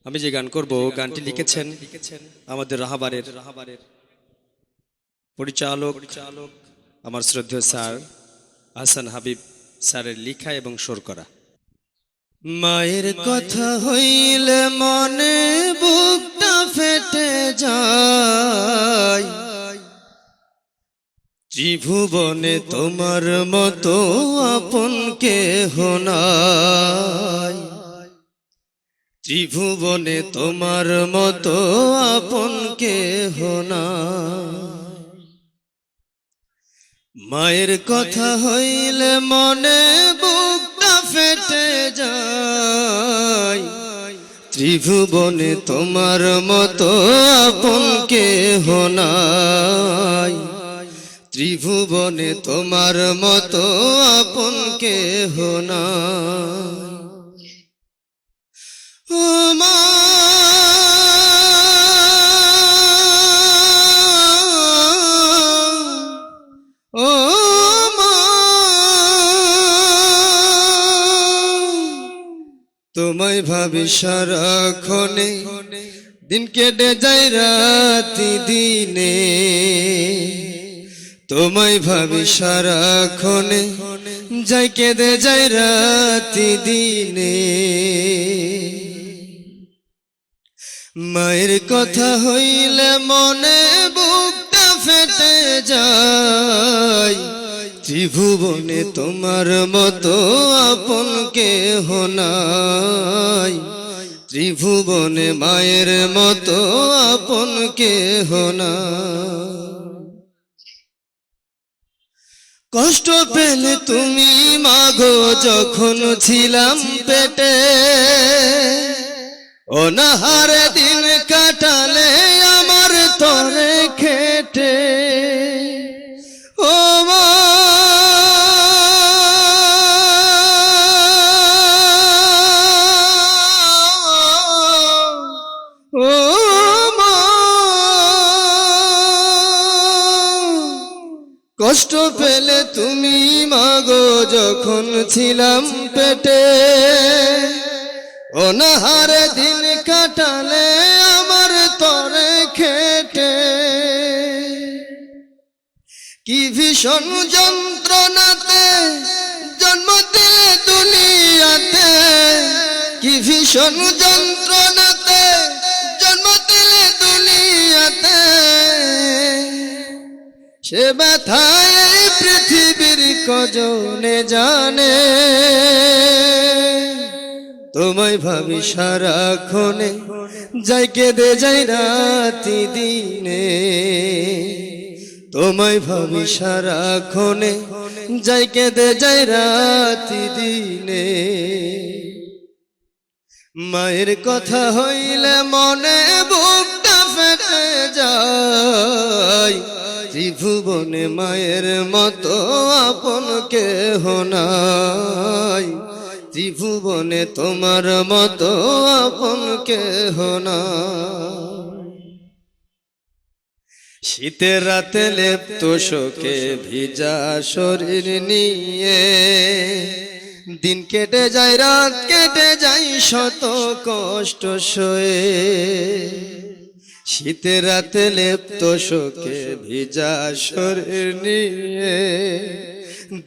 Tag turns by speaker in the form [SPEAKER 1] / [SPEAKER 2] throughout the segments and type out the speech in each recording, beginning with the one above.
[SPEAKER 1] আমি যে গান করব গানটি লিখেছেন আমাদের রাহাবারের পরিচালক আমার শ্রদ্ধেয় স্যার হাসান হাবিব স্যারের লেখা এবং সুর করা। মায়ের কথা হইলে মনে বুকটা ফেটে যায়, ত্রিভুবনে তোমার মতো আপন কেহ নাই, ত্রিভুবনে তোমার মতো আপন কেহ নাই। মায়ের কথা হইলে মনে বুকটা ফেটে যায়, ত্রিভুবনে তোমার মতো আপন কেহ নাই, ত্রিভুবনে তোমার মতো আপন কেহ নাই। ও মা ও মা, তোমায় ভাবি সারাক্ষণে, দিন কেটে যায় রাতি দিনে, তোমায় ভাবি সারাক্ষণে, যাই কেঁদে যায় রাতি দিনে। মায়ের কথা হইলে মনে বুকটা ফেটে যায়, ত্রিভুবনে তোমার মতো আপন কেহ নাই, ত্রিভুবনে মায়ের মতো আপন কেহ নাই। কষ্ট পেলে তুমি মাগো যখন ছিলাম পেটে, অনাহারে দিন কাটালে আমার তরে খেটে। ও মা ও মা, কষ্ট পেলে তুমি মাগো যখন ছিলাম পেটে, অনাহারে দিন কাটালে আমার তরে খেটে। কি ভীষণ যন্ত্রণাতে জন্ম দিলে দুনিয়াতে, কি ভীষণ যন্ত্রণাতে জন্ম দিলে দুনিয়াতে, সে ব্যথায় এই পৃথিবীর কজনে জানে। তোমায় ভাবি সারাক্ষণে, যাই কেঁদে যাই রাতি দিনে, তোমায় ভাবি সারাক্ষণে, যাই কেঁদে যাই রাতি দিনে। মায়ের কথা হইলে মনে বুকটা ফেটে যায়, ত্রিভুবনে মায়ের মতো আপন কেহ নাই, ত্রিভুবনে তোমার মতো আপন কেহ নাই। শীতের রাতে লেপ্ত শোকে ভিজা শরীর নিয়ে, দিন কেটে যায় রাত কেটে যায় শত কষ্ট সয়ে। শীতের রাতে লেপ্ত শোকে ভিজা শরীর নিয়ে,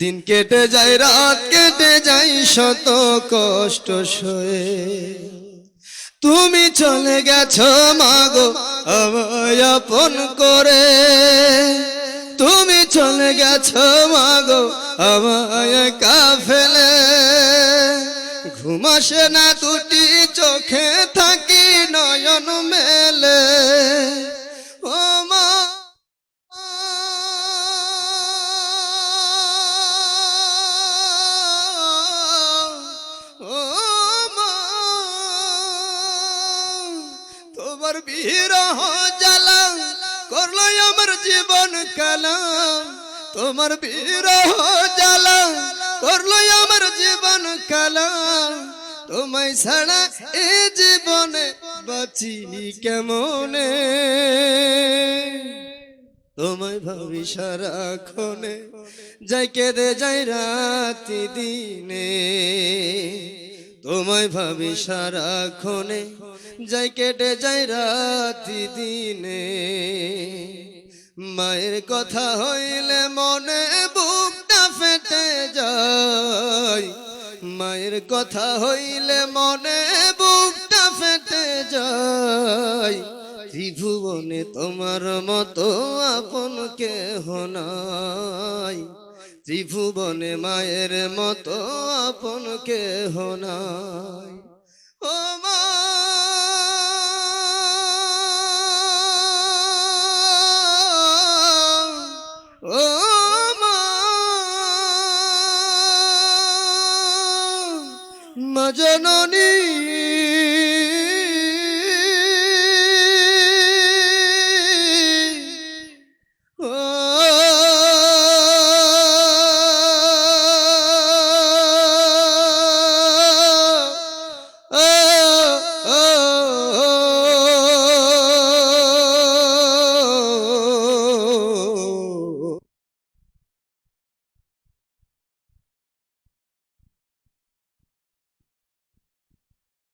[SPEAKER 1] দিন কেটে যায় রাত কেটে যায় শত কষ্ট সয়ে। তুমি চলে গেছো মাগো আমায় আপন করে, তুমি চলে গেছো মাগো আমায় একা ফেলে। ঘুম আসে না দুটি চোখে থাকি নয়ন মেলে। ও মা ও মা, তোমার বিরহ জ্বালা করলো আমার জীবন কালা, তোমার বিরহ জ্বালা করলো আমার জীবন কালা। তোমায় ছাড়া এ জীবনে বাঁচি কেমনে, তোমায় ভাবি সারাক্ষণে, যাই কেঁদে যাই রাতি দিনে, তোমায় ভাবি সারাক্ষণে, যাই কেটে যায় রাতি দিনে। মায়ের কথা হইলে মনে বুকটা ফেটে যায়, মায়ের কথা হইলে মনে বুকটা ফেটে যায়। ত্রিভুবনে তোমার মতো আপন কেহ নাই, ত্রিভুবনে মায়ের মতো আপন কেহ নাই। ও মা, ও মা, মা জননী